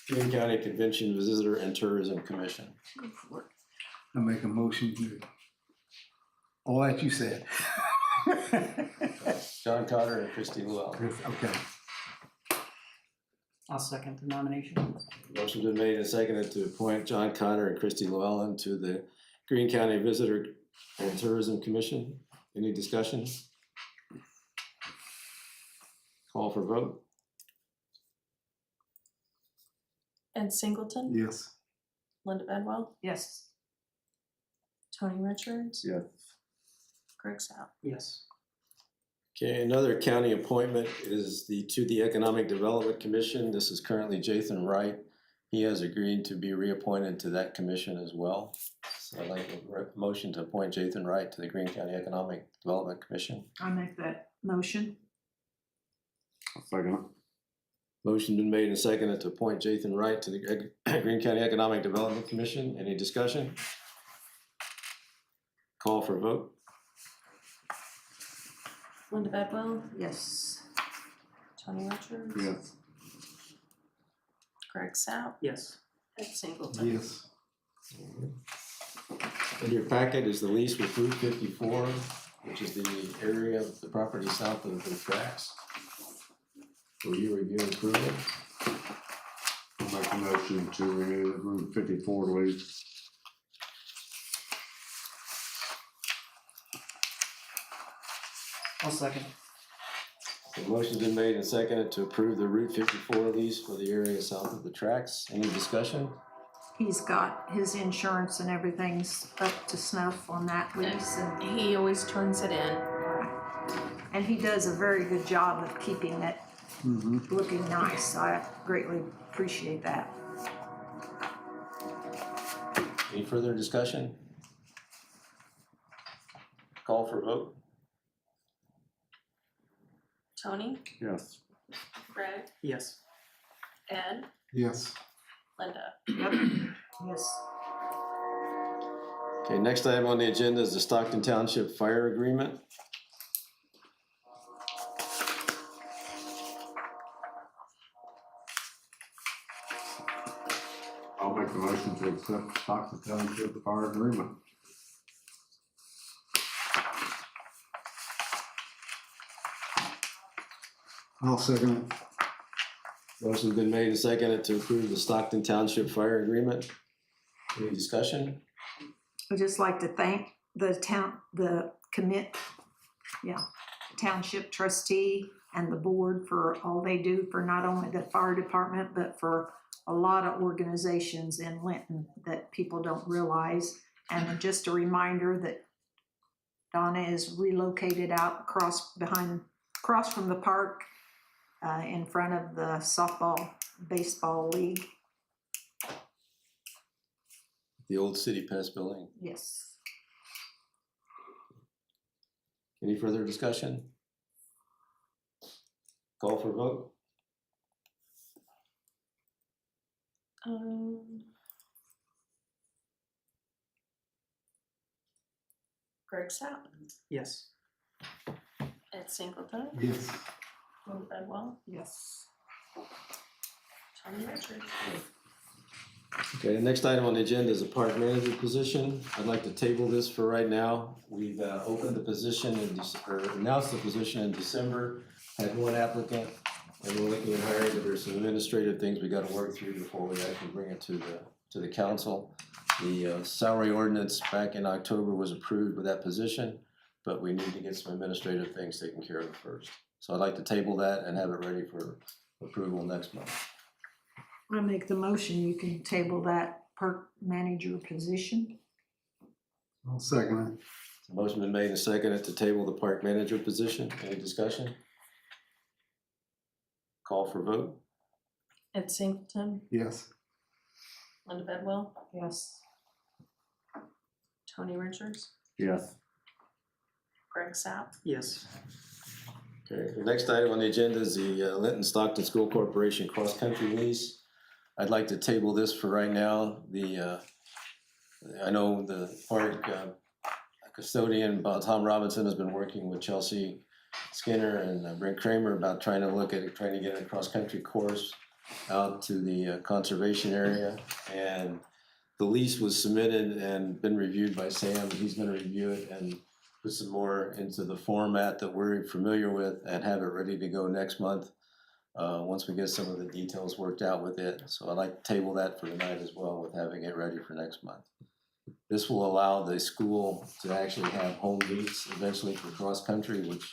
Green County Convention Visitor and Tourism Commission. I make a motion to, all that you said. John Cotter and Christy Llewellyn. Okay. I'll second the nomination. Motion's been made and seconded to appoint John Cotter and Christy Llewellyn to the Green County Visitor and Tourism Commission. Any discussion? Call for vote. Ed Singleton, Yes. Linda Bedwell, Yes. Tony Richards, Yes. Greg Sapp. Yes. Okay, another county appointment is to the Economic Development Commission. This is currently Jathan Wright. He has agreed to be reappointed to that commission as well. So I'd like a motion to appoint Jathan Wright to the Green County Economic Development Commission. I make that motion. Second. Motion been made and seconded to appoint Jathan Wright to the Green County Economic Development Commission. Any discussion? Call for vote. Linda Bedwell, Yes. Tony Richards, Yes. Greg Sapp, Yes. Ed Singleton. Yes. In your packet is the lease with Route 54, which is the area of the property south of the tracks. Will you review and approve it? I'll make a motion to renew the Route 54 lease. I'll second. The motion's been made and seconded to approve the Route 54 lease for the area south of the tracks. Any discussion? He's got his insurance and everything's up to snuff on that lease, and He always turns it in. he does a very good job of keeping it looking nice. I greatly appreciate that. Any further discussion? Call for vote. Tony, Yes. Greg, Yes. Ed, Yes. Linda. Yes. Okay, next item on the agenda is the Stockton Township Fire Agreement. I'll make the motion to accept Stockton Township Fire Agreement. I'll second it. Motion's been made and seconded to approve the Stockton Township Fire Agreement. Any discussion? I'd just like to thank the township trustee and the board for all they do for not only the fire department, but for a lot of organizations in Linton that people don't realize. And just a reminder that Donna is relocated out across from the park, in front of the softball, baseball league. The old City Pass building. Yes. Any further discussion? Call for vote. Greg Sapp, Yes. Ed Singleton, Yes. Linda Bedwell, Yes. Tony Richards. Okay, the next item on the agenda is a park manager position. I'd like to table this for right now. We've opened the position or announced the position in December, had one applicant, and we're looking at hiring, but there's some administrative things we gotta work through before we actually bring it to the council. The salary ordinance back in October was approved with that position, but we need to get some administrative things taken care of first. So I'd like to table that and have it ready for approval next month. I make the motion, you can table that park manager position. I'll second it. Motion been made and seconded to table the park manager position. Any discussion? Call for vote. Ed Singleton, Yes. Linda Bedwell, Yes. Tony Richards, Yes. Greg Sapp. Yes. Okay, the next item on the agenda is the Linton Stockton School Corporation cross-country lease. I'd like to table this for right now. I know the park custodian, Tom Robinson, has been working with Chelsea Skinner and Brent Kramer about trying to get a cross-country course out to the conservation area. And the lease was submitted and been reviewed by Sam. He's gonna review it and put some more into the format that we're familiar with and have it ready to go next month. Once we get some of the details worked out with it. So I'd like to table that for tonight as well with having it ready for next month. This will allow the school to actually have home meets eventually for cross-country, which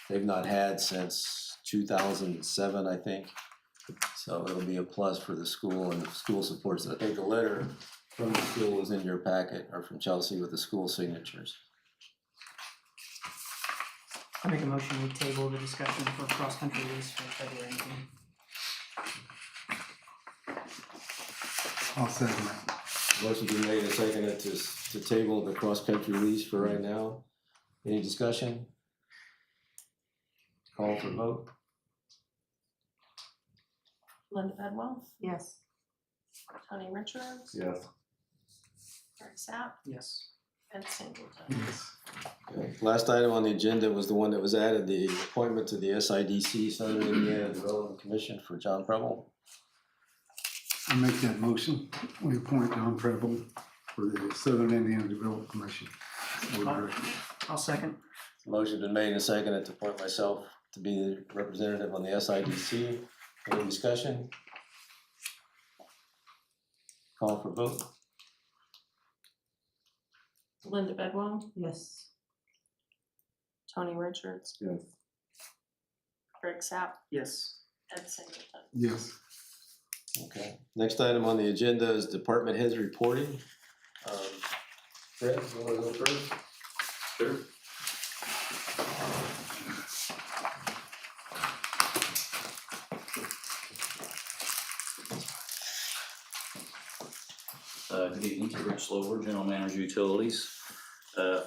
they've not had since 2007, I think. So it'll be a plus for the school, and the school supports it. I think the letter from the school is in your packet, or from Chelsea with the school signatures. I make a motion we table the discussion for cross-country lease for February 18th. I'll second that. Motion been made and seconded to table the cross-country lease for right now. Any discussion? Call for vote. Linda Bedwell, Yes. Tony Richards, Yes. Greg Sapp, Yes. Ed Singleton. Yes. Okay. Last item on the agenda was the one that was added, the appointment to the SIDC, Southern Indiana Development Commission for John Preble. I make that motion. We appoint John Preble for the Southern Indiana Development Commission. Board of Directors. I'll second. Motion been made and seconded to appoint myself to be the representative on the SIDC. Any discussion? Call for vote. Linda Bedwell, Yes. Tony Richards, Yes. Greg Sapp, Yes. Ed Singleton. Yes. Okay. Next item on the agenda is department heads reporting. Fred, you wanna go first? Sure. Good evening, to Rich Slover, General Manager Utilities.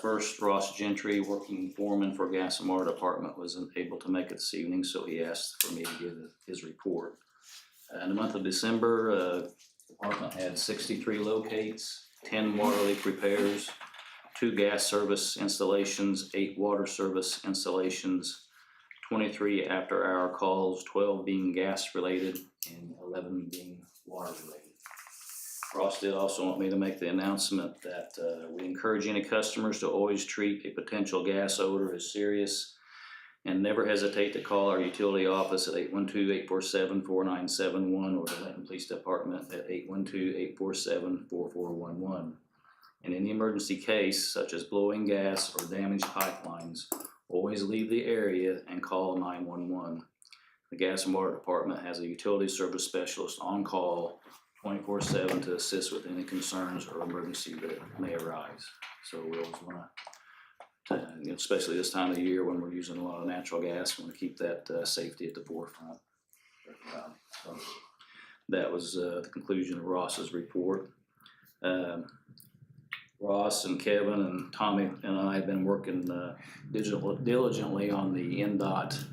First, Ross Gentry, working foreman for Gas and Water Department, wasn't able to make it this evening, so he asked for me to give his report. In the month of December, the department had 63 locates, 10 water leak repairs, 2 gas service installations, 8 water service installations, 23 after-hour calls, 12 being gas-related, and 11 being water-related. Ross did also want me to make the announcement that we encourage any customers to always treat a potential gas odor as serious and never hesitate to call our utility office at 812-847-4971 or the Linton Police Department at 812-847-4411. In any emergency case, such as blowing gas or damaged pipelines, always leave the area and call 911. The Gas and Water Department has a utility service specialist on call 24/7 to assist with any concerns or emergency that may arise. So we always want to, especially this time of the year when we're using a lot of natural gas, we want to keep that safety at the forefront. So that was the conclusion of Ross's report. Ross and Kevin and Tommy and I have been working diligently on the NDOT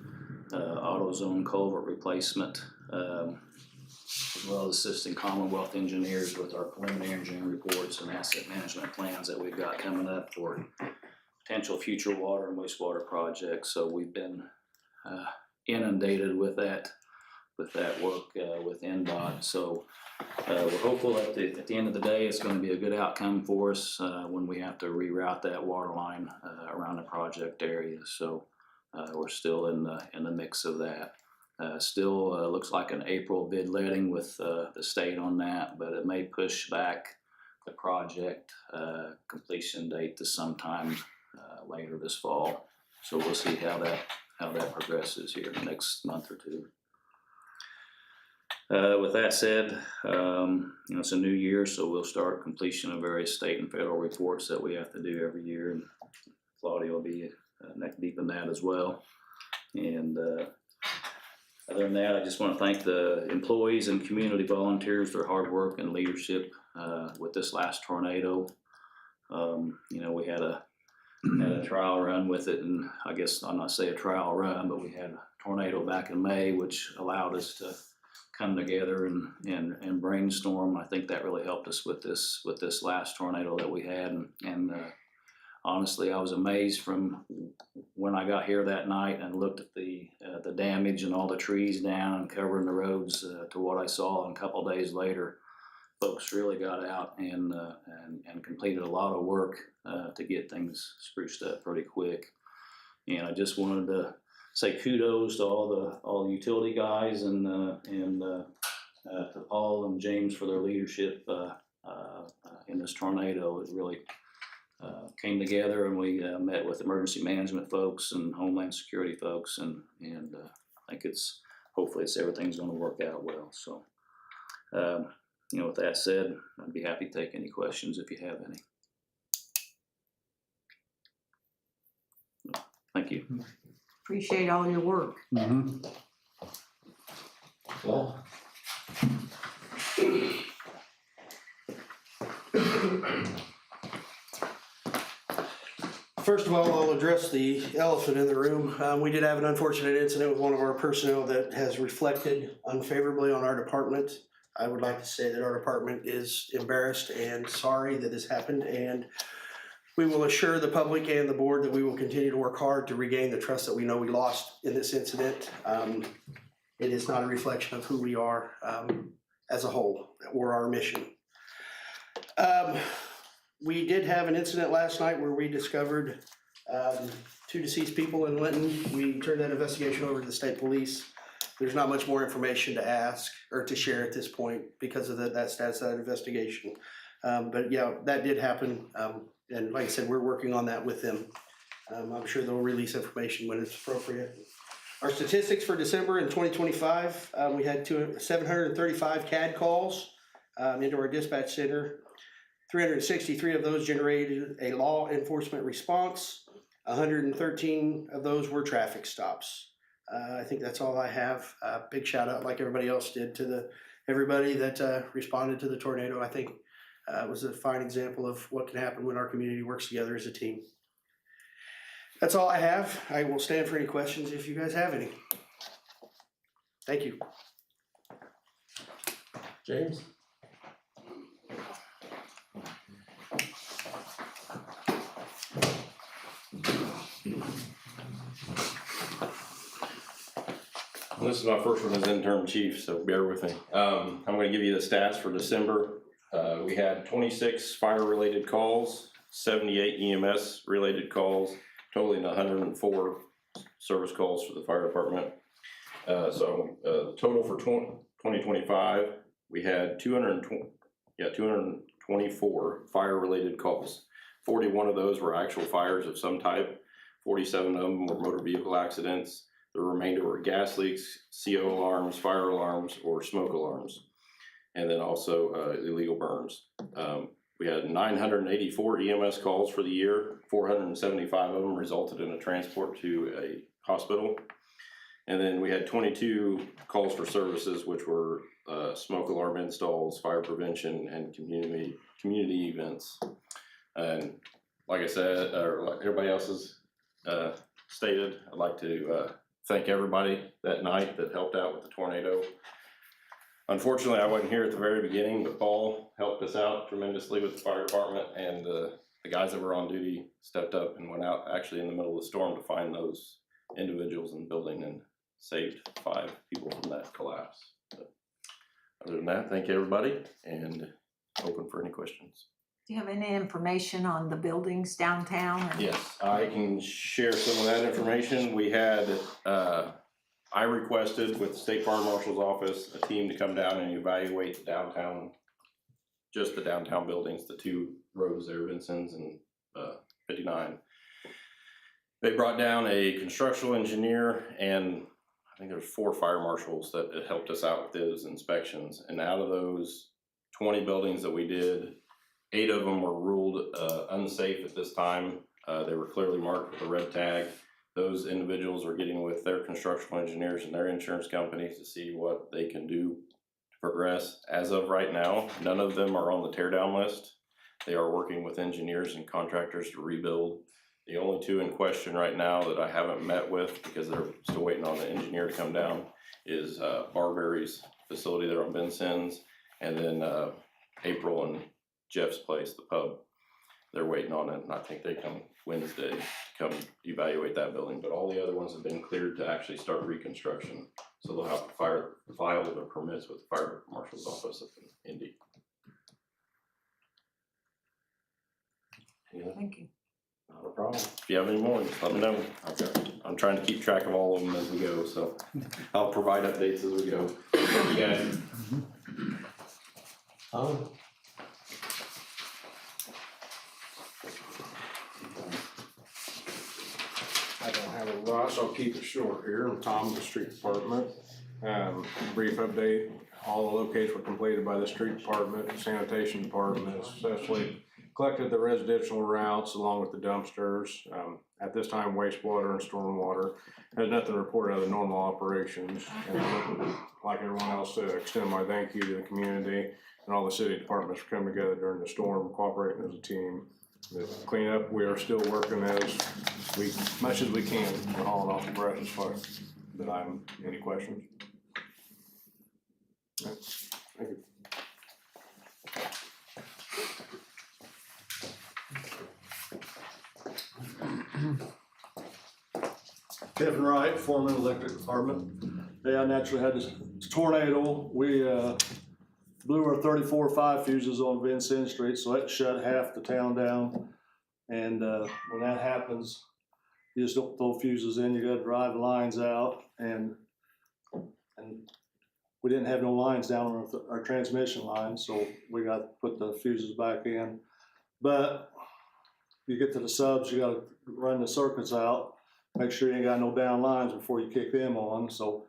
AutoZone culvert replacement, as well as assisting Commonwealth engineers with our preliminary engineering reports and asset management plans that we've got coming up for potential future water and wastewater projects. So we've been inundated with that work with NDOT. So we're hopeful that at the end of the day, it's going to be a good outcome for us when we have to reroute that water line around the project area. So we're still in the mix of that. Still looks like an April bid letting with the state on that, but it may push back the project completion date to sometime later this fall. So we'll see how that progresses here in the next month or two. With that said, it's a new year, so we'll start completion of various state and federal reports that we have to do every year, and Claudia will be neck deep in that as well. And other than that, I just want to thank the employees and community volunteers for their hard work and leadership with this last tornado. We had a trial run with it, and I guess I'm not saying a trial run, but we had a tornado back in May, which allowed us to come together and brainstorm. I think that really helped us with this last tornado that we had, and honestly, I was amazed from when I got here that night and looked at the damage and all the trees down and covering the roads to what I saw. And a couple of days later, folks really got out and completed a lot of work to get things spruced up pretty quick. And I just wanted to say kudos to all the utility guys and to Paul and James for their leadership in this tornado. It really came together, and we met with emergency management folks and Homeland Security folks, and I think hopefully everything's going to work out well. So, with that said, I'd be happy to take any questions if you have any. Thank you. Appreciate all your work. Mm-hmm. Well, First of all, I'll address the elephant in the room. We did have an unfortunate incident with one of our personnel that has reflected unfavorably on our department. I would like to say that our department is embarrassed and sorry that this happened, and we will assure the public and the board that we will continue to work hard to regain the trust that we know we lost in this incident. It is not a reflection of who we are as a whole or our mission. We did have an incident last night where we discovered 2 deceased people in Linton. We turned that investigation over to the state police. There's not much more information to ask or to share at this point because of that status of that investigation. But yeah, that did happen. And like I said, we're working on that with them. I'm sure they'll release information when it's appropriate. Our statistics for December in 2025, we had 735 CAD calls into our dispatch center. 363 of those generated a law enforcement response. 113 of those were traffic stops. I think that's all I have. Big shout out, like everybody else did, to everybody that responded to the tornado. I think it was a fine example of what can happen when our community works together as a team. That's all I have. I will stand for any questions if you guys have any. Thank you. James? This is my first one as interim chief, so bear with me. I'm going to give you the stats for December. We had 26 fire-related calls, 78 EMS-related calls, totaling 104 service calls for the fire department. Total for 2025, we had 224 fire-related calls. 41 of those were actual fires of some type. 47 of them were motor vehicle accidents. The remainder were gas leaks, CO alarms, fire alarms, or smoke alarms, and then also illegal burns. We had 984 EMS calls for the year. 475 of them resulted in a transport to a hospital. And then we had 22 calls for services, which were smoke alarm installs, fire prevention, and community events. And like I said, or like everybody else has stated, I'd like to thank everybody that night that helped out with the tornado. Unfortunately, I wasn't here at the very beginning, but Paul helped us out tremendously with the fire department, and the guys that were on duty stepped up and went out actually in the middle of the storm to find those individuals in the building and saved 5 people from that collapse. But other than that, thank you everybody, and open for any questions. Do you have any information on the buildings downtown? Yes, I can share some of that information. We had, I requested with the State Fire Marshal's office, a team to come down and evaluate the downtown, just the downtown buildings, the 2 roads there, Vincent's and 59. They brought down a constructional engineer, and I think there's 4 fire marshals that helped us out with those inspections. And out of those 20 buildings that we did, 8 of them were ruled unsafe at this time. They were clearly marked with a red tag. Those individuals are getting with their construction engineers and their insurance companies to see what they can do to progress. As of right now, none of them are on the tear down list. They are working with engineers and contractors to rebuild. The only 2 in question right now that I haven't met with because they're still waiting on the engineer to come down is Barberry's facility there on Ben Sims, and then April and Jeff's place, the pub. they're waiting on it, and I think they come Wednesday to come evaluate that building, but all the other ones have been cleared to actually start reconstruction. So they'll have to file their permits with the fire marshal's office up in Indy. Yeah, Thank you. not a problem. If you have any more, just let me know. I'm trying to keep track of all of them as we go, so I'll provide updates as we go. Thank you guys. I don't have a lot, so I'll keep it short here. I'm Tom, the street department. Brief update, all the locations were completed by the street department, sanitation department, especially collected the residential routes along with the dumpsters. At this time, wastewater and stormwater has nothing to report out of the normal operations. And like everyone else, to extend my thank you to the community and all the city departments for coming together during the storm, cooperating as a team. The cleanup, we are still working much as we can, we're hauling off the brush as far as that I'm, any questions? Yeah, thank you. Kevin Wright, foreman electric department. Yeah, I naturally had this tornado. We blew our 34-5 fuses on Vincennes Street, so that shut half the town down. And when that happens, you just don't throw fuses in, you gotta drive lines out. And we didn't have no lines down on our transmission line, so we got to put the fuses back in. But you get to the subs, you gotta run the circuits out, make sure you ain't got no down lines before you kick them on. So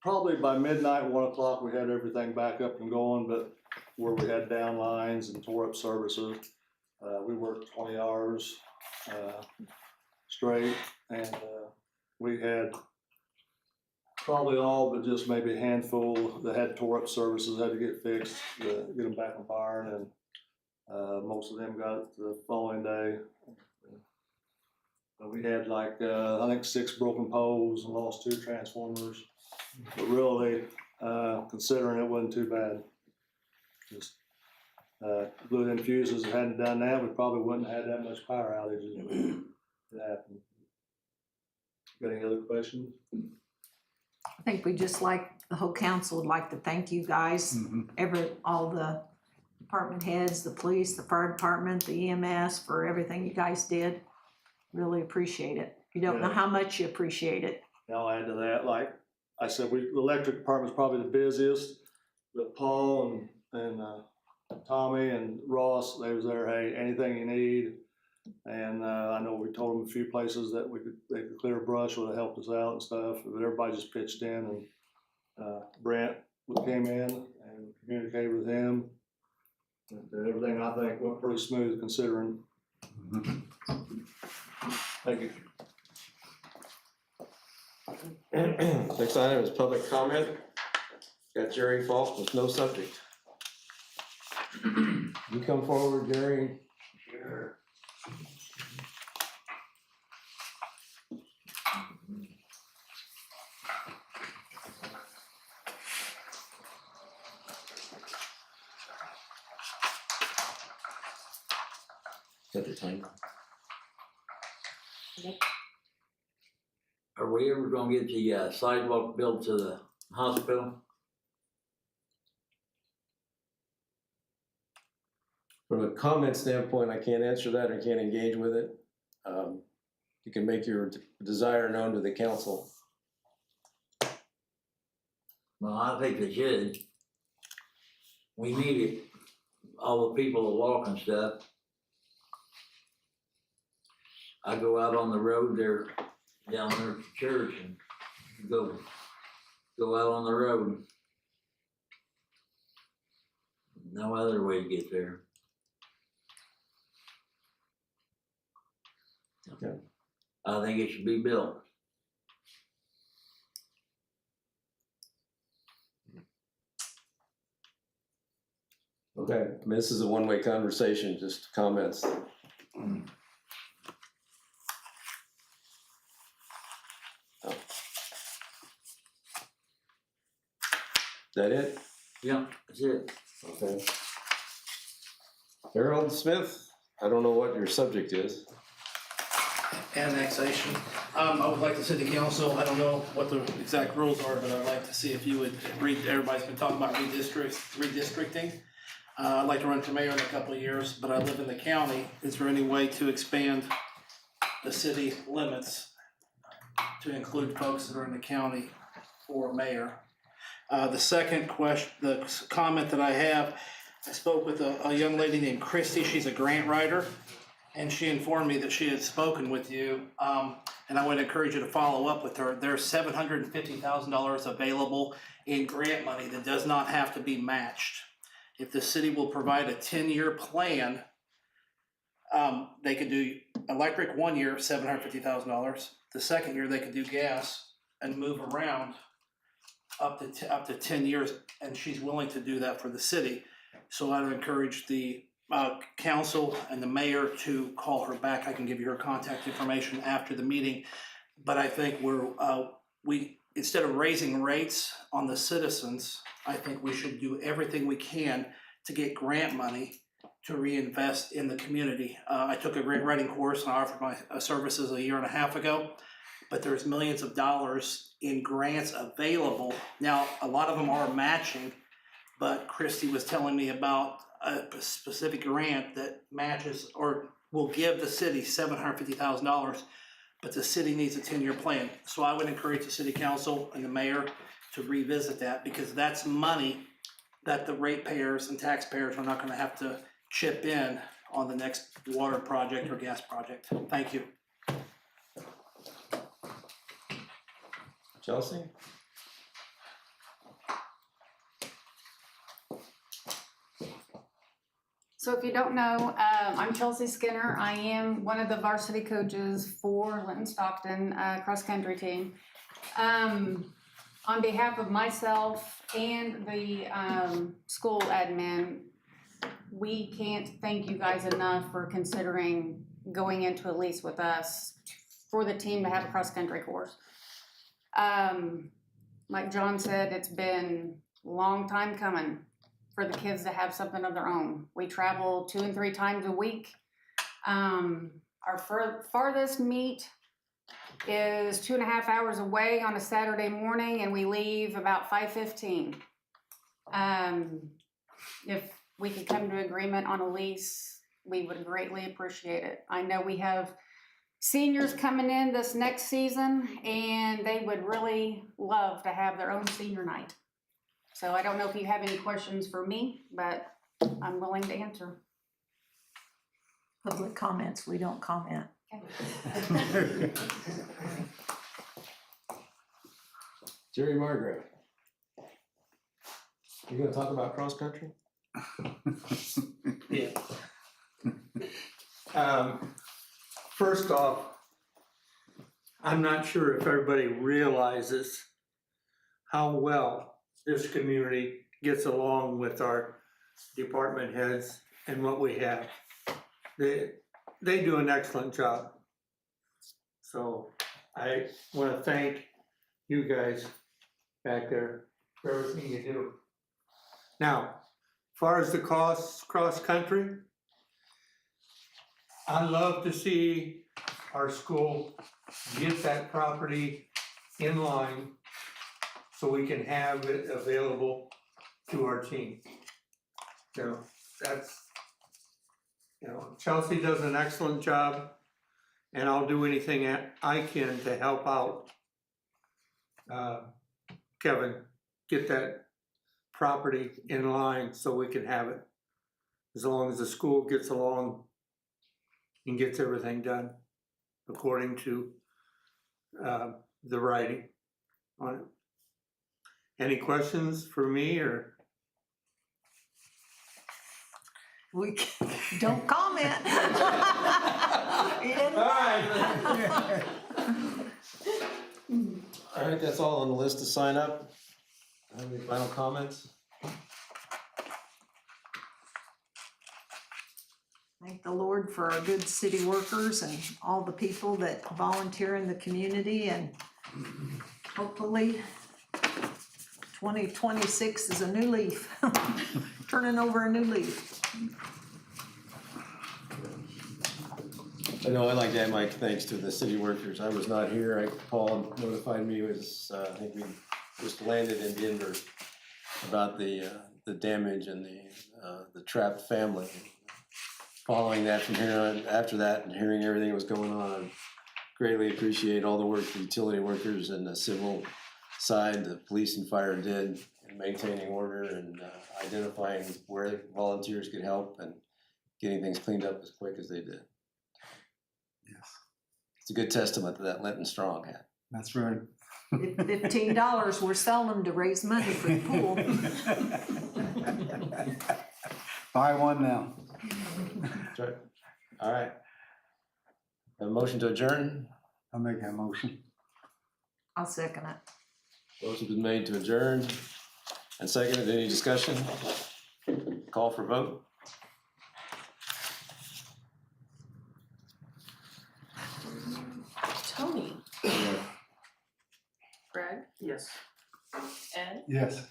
probably by midnight, 1 o'clock, we had everything back up and going, but where we had down lines and tore up services, we worked 20 hours straight, and we had probably all but just maybe a handful that had tore up services had to get fixed, get them back on fire, and most of them got it the following day. But we had like, I think 6 broken poles and lost 2 transformers. But really, considering it wasn't too bad. Just blew in fuses. If it hadn't done that, we probably wouldn't have had that much power outages. It happened. Got any other questions? I think we just like, the whole council would like to thank you guys, all the department heads, the police, the fire department, the EMS, for everything you guys did. Really appreciate it. You don't know how much you appreciate it. And I'll add to that, like I said, the electric department's probably the busiest, but Paul and Tommy and Ross, they was there, hey, anything you need. And I know we told them a few places that they could clear brush, would have helped us out and stuff, but everybody just pitched in, and Brent came in and communicated with him. And everything, I think, went pretty smooth considering. Thank you. Next item is public comment. Got Jerry Falk with no subject. You come forward, Jerry. Sure. Set the timer. Are we ever gonna get the sidewalk built to the hospital? From a comment standpoint, I can't answer that or can't engage with it. You can make your desire known to the council. Well, I think they should. We need it, all the people that walk and stuff. I go out on the road there, down there at the church, and go out on the road. No other way to get there. Okay. I think it should be built. Okay, I mean, this is a one-way conversation, just comments. Is that it? Yeah, that's it. Okay. Harold Smith, I don't know what your subject is. Annexation. I would like the city council, I don't know what the exact rules are, but I'd like to see if you would everybody's been talking about redistricting. I'd like to run for mayor in a couple of years, but I live in the county. Is there any way to expand the city limits to include folks that are in the county for mayor? The second question, the comment that I have, I spoke with a young lady named Christy, she's a grant writer, and she informed me that she had spoken with you, and I would encourage you to follow up with her. There's $750,000 available in grant money that does not have to be matched. If the city will provide a 10-year plan, they could do electric 1 year, $750,000. The second year, they could do gas and move around up to 10 years, and she's willing to do that for the city. So I would encourage the council and the mayor to call her back. I can give you her contact information after the meeting. But I think we instead of raising rates on the citizens, I think we should do everything we can to get grant money to reinvest in the community. I took a grant writing course and I offered my services a year and a half ago, but there's millions of dollars in grants available. Now, a lot of them are matching, but Christy was telling me about a specific grant that matches or will give the city $750,000, but the city needs a 10-year plan. So I would encourage the city council and the mayor to revisit that, because that's money that the ratepayers and taxpayers are not gonna have to chip in on the next water project or gas project. Thank you. Chelsea? So if you don't know, I'm Chelsea Skinner. I am one of the varsity coaches for Linton Stockton cross-country team. On behalf of myself and the school admin, we can't thank you guys enough for considering going into a lease with us for the team to have a cross-country course. Like John said, it's been a long time coming for the kids to have something of their own. We travel 2 and 3 times a week. Our farthest meet is 2.5 hours away on a Saturday morning, and we leave about 5:15. If we could come to agreement on a lease, we would greatly appreciate it. I know we have seniors coming in this next season, and they would really love to have their own senior night. So I don't know if you have any questions for me, but I'm willing to answer. Public comments, we don't comment. Jerry Margaret. You gonna talk about cross country? Yeah. First off, I'm not sure if everybody realizes how well this community gets along with our department heads and what we have. They do an excellent job. So I want to thank you guys back there for everything you do. Now, as far as the costs cross country, I love to see our school get that property in line so we can have it available to our team. So that's, Chelsea does an excellent job, and I'll do anything I can to help out Kevin get that property in line so we can have it, as long as the school gets along and gets everything done according to the writing on it. Any questions for me or? We don't comment. All right, that's all on the list to sign up. Any final comments? Thank the Lord for our good city workers and all the people that volunteer in the community, and hopefully 2026 is a new leaf, turning over a new leaf. I know I'd like to add my thanks to the city workers. I was not here. Paul notified me, I think we just landed in Denver about the damage and the trapped family. Following that from here on, after that and hearing everything that was going on, I greatly appreciate all the work the utility workers and the civil side, the police and fire did in maintaining order and identifying where volunteers could help and getting things cleaned up as quick as they did. Yes, It's a good testament to that Linton Strong hat. that's right. $15, we're selling them to raise money for the pool. Buy one now. That's right. All right. A motion to adjourn? I'll make that motion. I'll second it. Motion's been made to adjourn and seconded. Any discussion? Call for vote? Tony, Greg, Yes. Ed, Yes.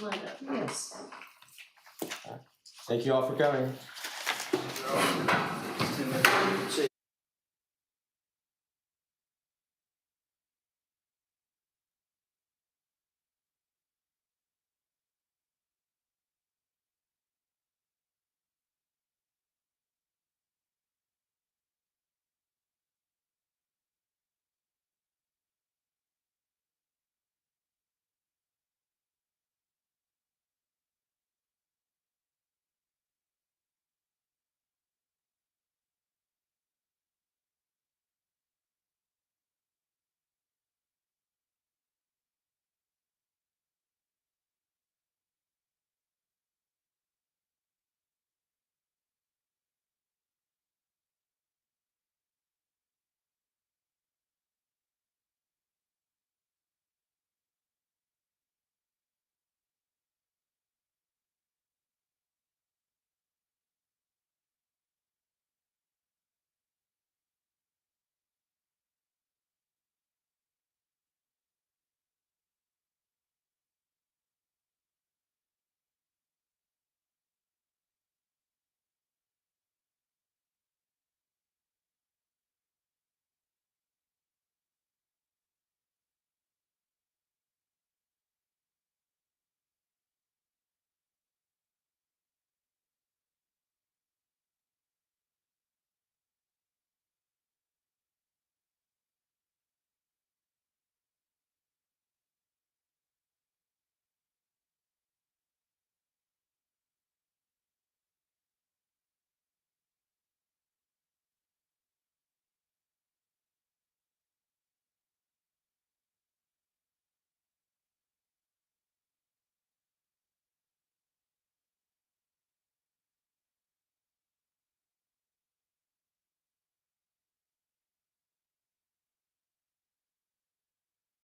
Linda. Yes. Thank you all for coming.